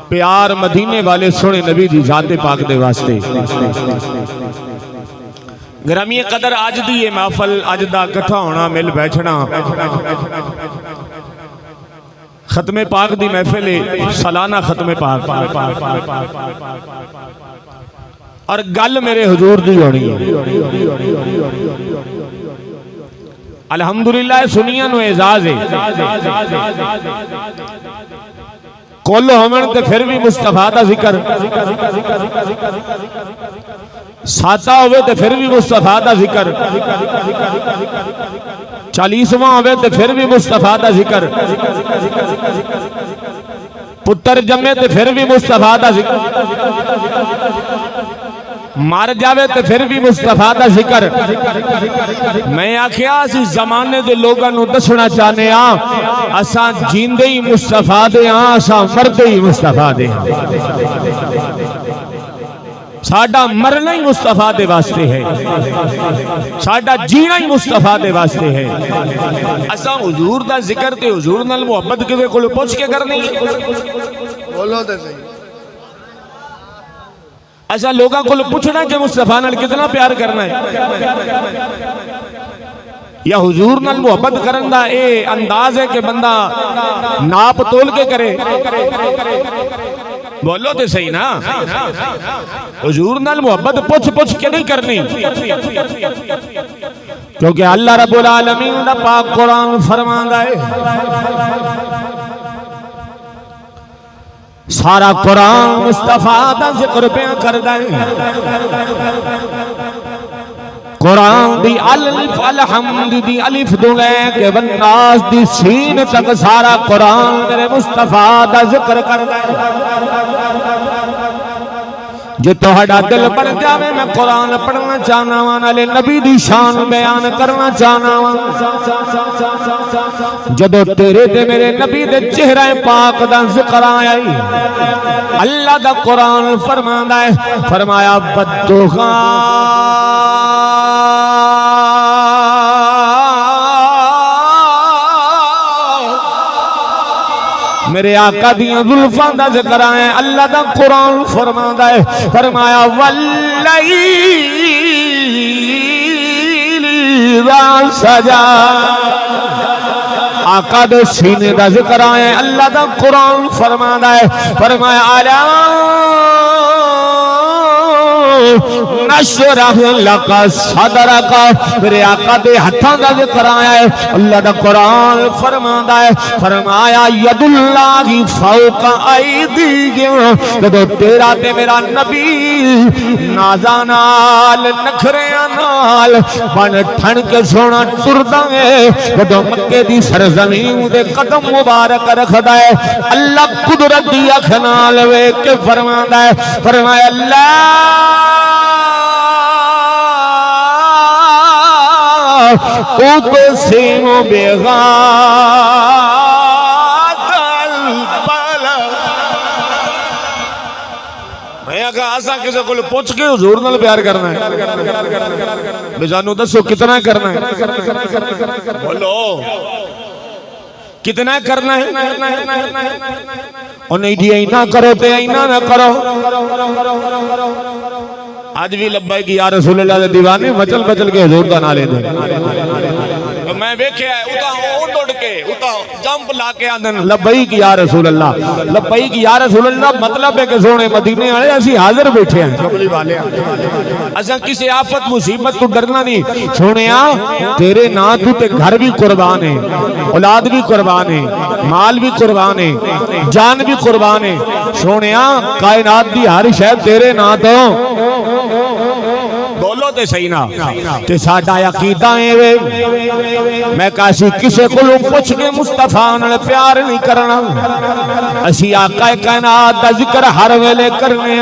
پیار مدینے والے سونے نبی دی ذات پاک دے واسطے گرامی قدر آج دی یہ محفل آج دا کٹھا ہونا مل بیٹھنا ختم پاک دی محفل سالانہ ختم پاک اور گل میرے حضور دی ہونی ہے الحمدللہ سنیاں نو اعزاز ہے کل ہومن تے پھر بھی مصطفیٰ دا ذکر ساتہ ہوئے تے پھر بھی مصطفیٰ دا ذکر 40واں ہوئے تے پھر بھی مصطفیٰ دا ذکر پتر جمے تے پھر بھی مصطفیٰ دا ذکر مار جاوے تے پھر بھی مصطفیٰ دا ذکر میں آکھیا اسی زمانے دے لوگاں نو دسنا چاہنے اساں جیندے ہی مصطفیٰ دے اساں مردے ہی مصطفیٰ دے ساڈا مرنا ہی مصطفیٰ دے واسطے ہے ساڈا جینا ہی مصطفیٰ دے واسطے ہے اساں حضور دا ذکر تے حضور نال محبت کسے کول پوچھ کے کرنی بولو تے صحیح ایسا لوگاں کو پوچھنا کہ مصطفیٰ نال کتنا پیار کرنا ہے یا حضور نال محبت کرن دا اے انداز ہے کہ بندہ ناپ تول کے کرے بولو تے صحیح نا حضور نال محبت پوچھ کے نہیں کرنی کیونکہ اللہ رب العالمین دا پاک قرآن فرماندا ہے سارا قرآن مصطفیٰ دا ذکر بیان کردا ہے قرآن دی الف الحمد دی الف دولے کہ والناس دی سین تک سارا قرآن میرے مصطفیٰ دا ذکر کردا ہے جو توہاڈا دل بن جاوے میں قرآن پڑھنا چاہنا وا نالے نبی دی شان بیان کرنا چاہنا وا جدو تیرے تے میرے نبی دے چہرہ پاک دا ذکر آیا اللہ دا قرآن فرماندا ہے فرمایا بدوغا میرے آقا دیاں ظلفاں دا ذکر آئے اللہ دا قرآن فرماندا ہے فرمایا واللیل اذا سجا آقا دے سینے دا ذکر آئے اللہ دا قرآن فرماندا ہے فرمایا آلہ نشرح لک صدرک میرے آقا دے ہتھاں دا ذکر آیا ہے اللہ دا قرآن فرماندا ہے فرمایا ید اللہ فوق ایدیہم جدو تیرا تے میرا نبی نازاں نال نخریاں نال بن ٹھن کے سونا ٹردا ہے جدو مکے دی سرزمین دے قدم مبارک رکھدا ہے اللہ قدرت دی اکھ نال ویکھ کے فرماندا ہے فرمایا اللہ اقسم بغادر البلد میں آگا آسا کسی کو پوچھ کے حضور نال پیار کرنا ہے بجانو دسو کتنا کرنا ہے بولو کتنا کرنا ہے اور نہیں دیا اینا کرو تے اینا نہ کرو آج بھی لبائی کی یا رسول اللہ دے دیوانے مچل بچل کے حضور دا نالے دے میں بیکھے ہے اٹھا اٹھ کے اٹھا جمپ لا کے آدھن لبائی کی یا رسول اللہ لبائی کی یا رسول اللہ مطلب ہے کہ سونے مدینے آنے ایسی حاضر بیٹھے ہیں ایسا کسی آفت مصیبت تو ڈرنا نہیں سونے تیرے نا تو تے گھر بھی قربان ہے اولاد بھی قربان ہے مال بھی قربان ہے جان بھی قربان ہے سونے کائنات دی ہر شاید تیرے نا تو بولو تے صحیح نا تے ساڈا عقیدہ ہے میں کاسی کسے کولوں پوچھ کے مصطفیٰ نال پیار نہیں کرنا اسی آقا کائنات دا ذکر ہر ویلے کرنے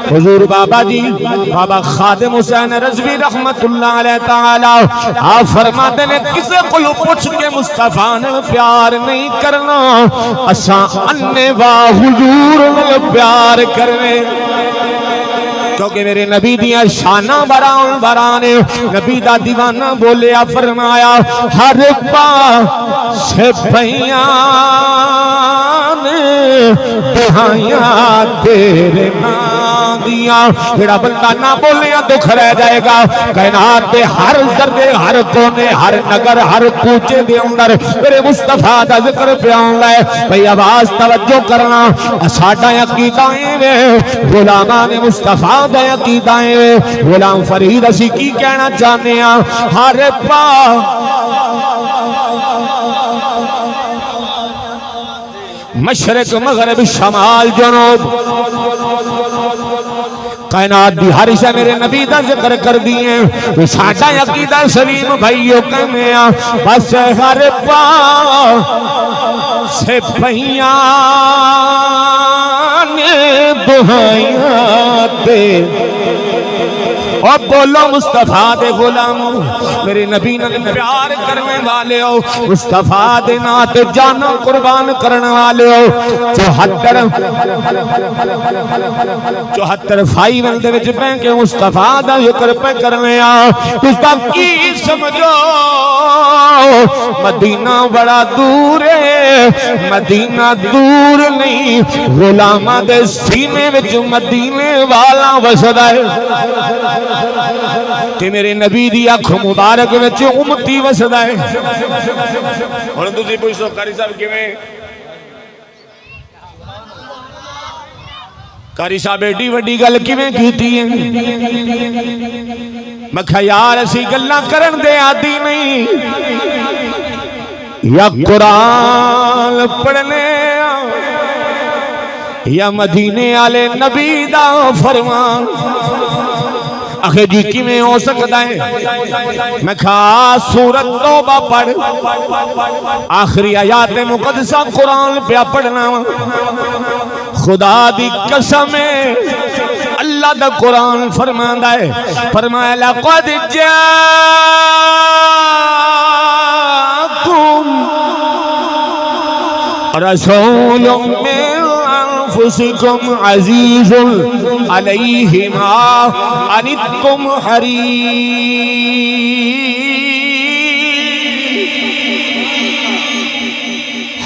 حضور بابا جی بابا خادم حسین رضوی رحمت اللہ علیہ تعالی آپ فرماتے نے کسے کولوں پوچھ کے مصطفیٰ نال پیار نہیں کرنا اساں انے وا حضور نال پیار کرنے کیونکہ میرے نبی دیاں شانہ بران برانے نبی دا دیوانہ بولیا فرمایا ہر پا سے پہیاں دہائیاں تیرے نام دیاں جڑا بندہ نہ بولیا دکھ رہ جائے گا کائنات دے ہر ذرے ہر کونے ہر نگر ہر کوچے دے اندر میرے مصطفیٰ دا ذکر پہ آندا ہے بھئی آواز توجہ کرنا ساڈا عقیدہ ہے غلامان مصطفیٰ دا عقیدہ ہے غلام فرید اسی کی کہنا چاہنے ہیں ہر مشرق مغرب شمال جنوب کائنات دی ہر شے میرے نبی دا ذکر کر دیئے ساڈا عقیدہ سلیم بھائیو کہنے ہیں بس ہر پاں سے پہیاں نے دہائیاں تے اور بولو مصطفیٰ دے غلاموں میرے نبی نے پیار کرنے والے ہو مصطفیٰ دے نات جانا قربان کرنے والے ہو 74 فائیول دے وچ پہ کے مصطفیٰ دا ذکر پہ کرنے کچھ تب کی سمجھو مدینہ بڑا دور ہے مدینہ دور نہیں غلامہ دے سینے وچ مدینے والا وسدا ہے کہ میرے نبی دی آنکھ مبارک وچ امتی وسدا ہے ہن تسی پوچھو قاری صاحب کیویں قاری صاحب ایڈی وڈی گل کیویں کیتی ہے میں کہا یار اسی گلاں کرن دے عادی نہیں یا قرآن پڑھنے یا مدینے والے نبی دا فرمان آخر جی کی میں ہو سکتا ہے میں کہا سورت توبہ پڑھ آخری آیات مقدسہ قرآن پہ پڑھنا خدا دی قسم ہے اللہ دا قرآن فرماندا ہے فرمایا لقد جاءکم رسول من انفسکم عزیز علیہ ما عنتم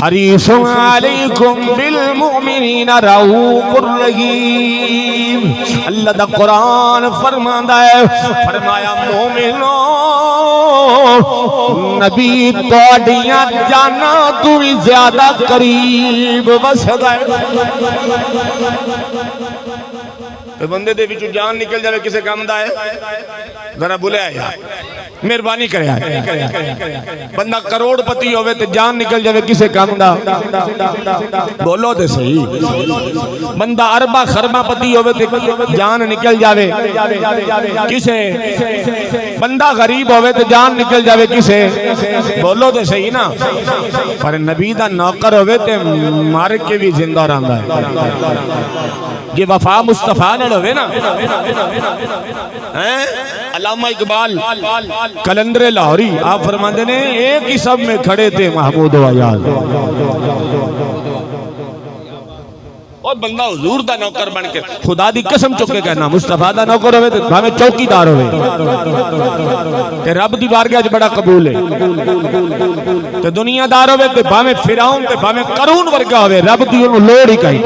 حریص علیکم بالمؤمنین رؤوف رحیم اللہ دا قرآن فرماندا ہے فرمایا مومنوں نبی تواڈیاں جانا تو بھی زیادہ قریب وسدا ہے بندے دے وچوں جان نکل جاوے کسے کام دا ہے ذرا بلایا مہربانی کرے بندہ کروڑ پتی ہوئے تے جان نکل جاوے کسے کام دا بولو تے صحیح بندہ اربا خربا پتی ہوئے تے جان نکل جاوے کسے بندہ غریب ہوئے تے جان نکل جاوے کسے بولو تے صحیح نا پر نبی دا نوکر ہوئے تے مار کے بھی زندہ رہندا ہے یہ وفا مصطفیٰ نہ ہوئے نا علامہ اقبال کلندر لاہوری آپ فرماندے نے ایک ہی سب میں کھڑے تھے محمود و عیاض اور بندہ حضور دا نوکر بن کے خدا دی قسم چکے کہنا مصطفیٰ دا نوکر ہوئے تو ہمیں چوکی دار ہوئے کہ رب دی بارگاہ بڑا قبول ہے کہ دنیا دار ہوئے تو ہمیں فرعون تے ہمیں قارون ورگا ہوئے رب دی انہوں لوڑ ہی کہیں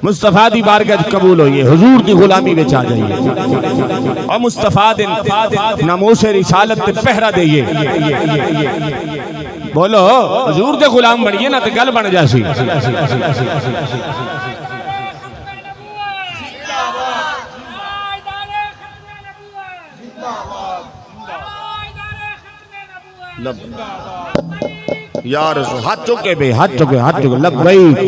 مصطفیٰ دی بارگاہ قبول ہوئی ہے حضور دی غلامی بچ آ جائیے اور مصطفیٰ دن ناموس رسالت تے پہرہ دئیے بولو حضور دے غلام بنیے نا تے گل بن جاسی یا رسول ہاتھ چکے بے ہاتھ چکے لبیک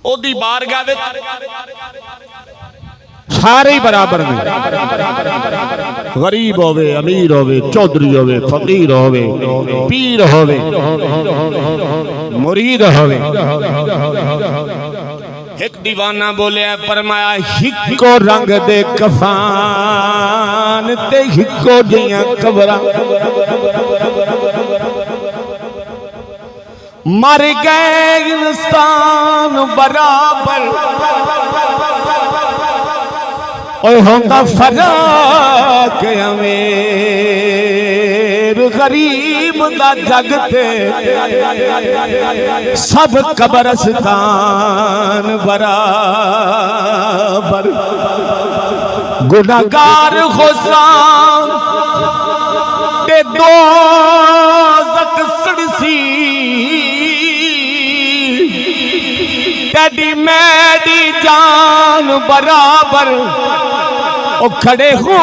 او دی بارگاہ وچ سارے ہی برابر میں غریب ہوئے امیر ہوئے چودھری ہوئے فقیر ہوئے پیر ہوئے مرید ہوئے ایک دیوانہ بولے فرمایا ہکو رنگ دے کفان تے ہکو دیاں قبرہ مر گئے انسان برابر اور ہوندہ فرق امیر غریب دا جگ تے سب قبرستان برابر گناہگار خسان تے دوزخ سڑسی تیری میری جان برابر او کھڑے ہو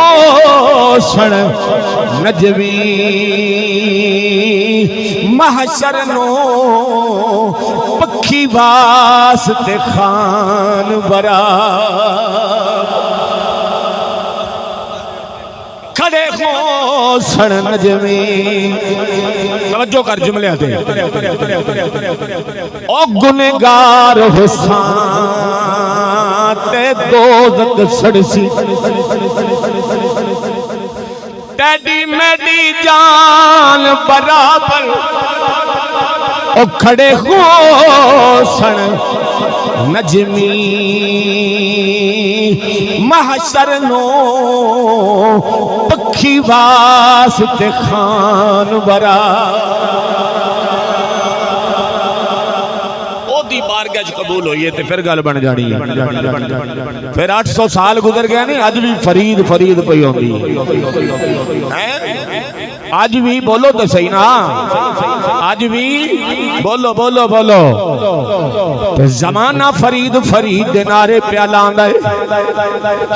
سن نجوی محشر نو پکھی واسطے خان برابر کھڑے ہو سن نجوی توجہ کر جملے آتے او گنہگار حسان تے دوزخ سڑسی تیری میری جان برابر او کھڑے ہو سن نجمی محشر نو پکھی واسطے خان برابر دی بارگاہ وچ قبول ہوئی ہے تے پھر گل بن جانی ہے پھر 800 سال گزر گئے نہیں اج بھی فرید پئی ہوندی ہے آج بھی بولو تو صحیح نا آج بھی بولو زمانہ فرید دے نعرے پیا لاندا ہے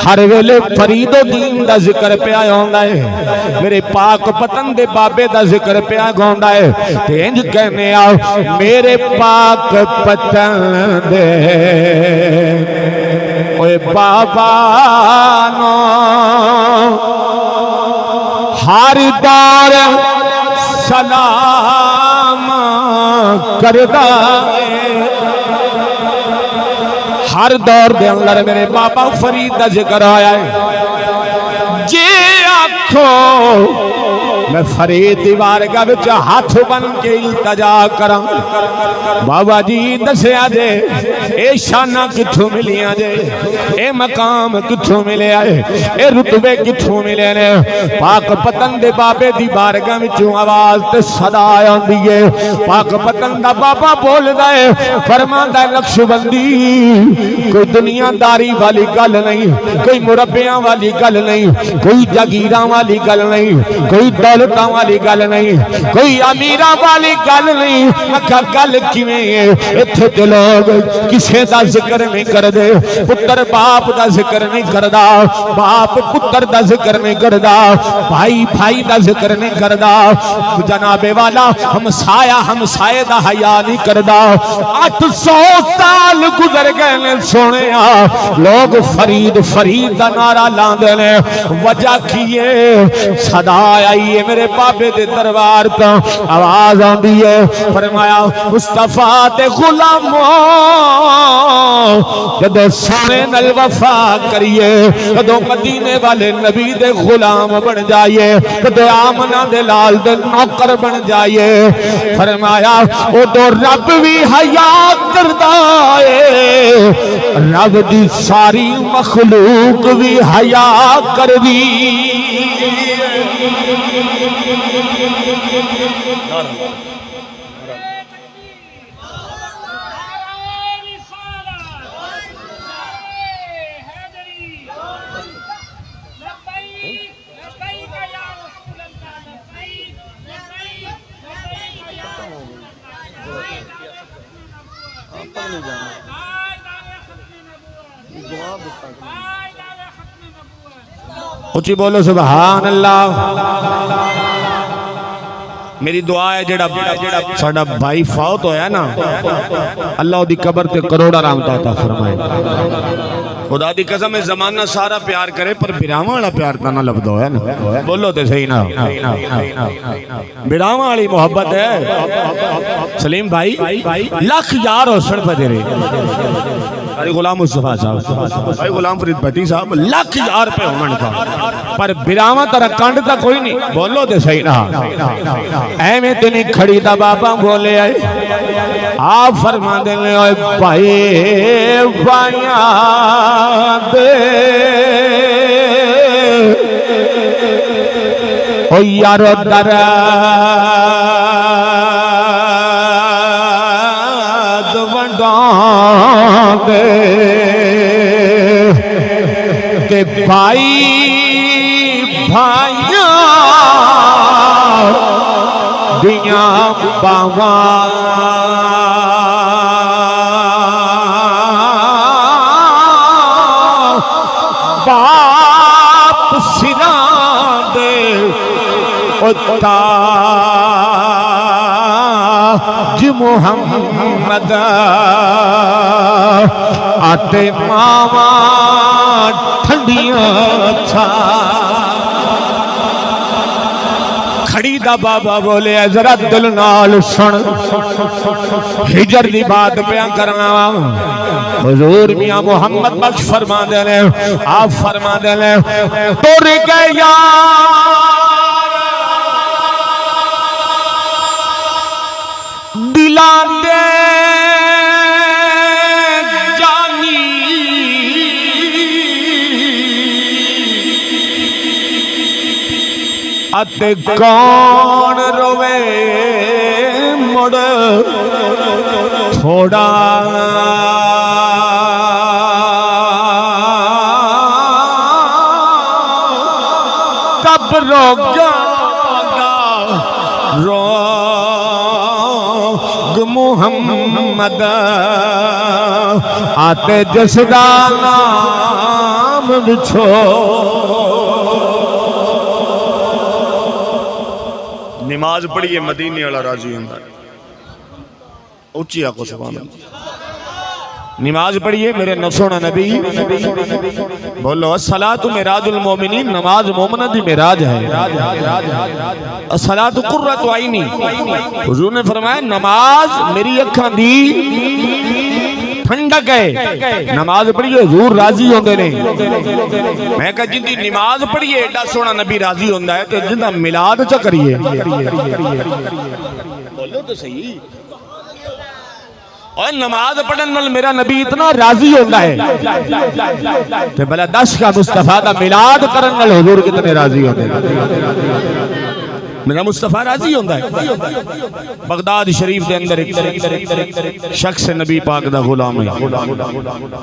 ہر ویلے فرید و دین دا ذکر پیا ہوندا ہے میرے پاک پتن دے بابے دا ذکر پیا گوندا ہے تے انج کہنے آ میرے پاک پتن دے اوے بابا نو ہر دار سلام کردا ہر دور دے اندر میرے بابا فرید دا ذکر آیا ہے جے آکھو میں فرید دی بارگاہ وچ ہاتھ بن کے التجا کراں بابا جی دسیا جے اے شاناں کتھوں ملیاں جے اے مقام کتھوں ملے آئے اے رتبے کتھوں ملے نے پاک پتن دے بابے دی بارگاہ وچوں آواز تے صدا آندی ہے پاک پتن دا بابا بولدا ہے فرماندا ہے نقش بندی کوئی دنیا داری والی گل نہیں کوئی مربیاں والی گل نہیں کوئی جاگیراں والی گل نہیں کوئی دولتاں والی گل نہیں کوئی امیراں والی گل نہیں مکہ گل کیویں ہے ایتھے تے لوگ کسے دا ذکر نہیں کردے پتر باپ دا ذکر نہیں کردا باپ پتر دا ذکر نہیں کردا بھائی دا ذکر نہیں کردا جناب والا ہمسایہ دا حیا نہیں کردا 800 سال گزر گئے نے سونیا لوگ فرید دا نعرہ لاندے نے وجہ کیے صدا آئی ہے میرے بابے دے دربار تا آواز آندی ہے فرمایا مصطفیٰ تے غلاموں جدو سونے نال وفا کریے جدو مدینے والے نبی دے غلام بن جائیے جدو آمنہ دے لال دے نوکر بن جائیے فرمایا او تو رب بھی حیا کردا ہے رب دی ساری مخلوق بھی حیا کر دی اچھی بولو سبحان اللہ میری دعا ہے جڑا ساڈا بھائی فوت ہویا نا اللہ دی قبر تے کروڑا رحمت عطا فرمائے خدا دی قسم ہے زمانہ سارا پیار کرے پر براواں والا پیار تا نہ لبدا ہویا نا بولو تے صحیح نا براواں والی محبت ہے سلیم بھائی لاکھ یار حسن پہ تیرے بھائی غلام مصطفیٰ صاحب بھائی غلام فرید بھٹی صاحب لاکھ یار پہ ہومن کا پر براواں ترا کانڈ تا کوئی نہیں بولو تے صحیح نا اے میں تنی کھڑی دا بابا بولے آئے آپ فرما دیں اوے بھائی بھائیاں دے او یارو درد ونڈان دے کہ بھائی بھائیاں دیاں باواں باپ سران دے تاج محمد آتے ماما ٹھنڈیاں چھا کھڑی دا بابا بولے ذرا دل نال سن ہجر دی بات بیان کرنا حضور میاں محمد بخش فرما دے لے آپ فرما دے لے تر گیا دلان دے جانی اتے کون روے مڑ تھوڑا کب روگا روگ محمد آتے جس دا نام بچھو نماز پڑھیے مدینے والا راضی ہوندا ہے اونچی آکو سبحان اللہ نماز پڑھیے میرے نسونا نبی بولو الصلاۃ معراج المومنین نماز مومنہ دی معراج ہے الصلاۃ قرۃ عینی حضور نے فرمایا نماز میری اکھاں دی ٹھنڈک ہے نماز پڑھیے حضور راضی ہوندے نے میں کہ جن دی نماز پڑھیے ایڈا سونا نبی راضی ہوندا ہے تے جن دا میلاد چ کریے بولو تو صحیح اور نماز پڑھن نال میرا نبی اتنا راضی ہوتا ہے کہ بلا 10 کا مصطفیٰ دا میلاد کرن نال حضور کتنے راضی ہوتے ہیں میرا مصطفیٰ راضی ہوتا ہے بغداد شریف دے اندر ایک شخص نبی پاک دا غلام ہے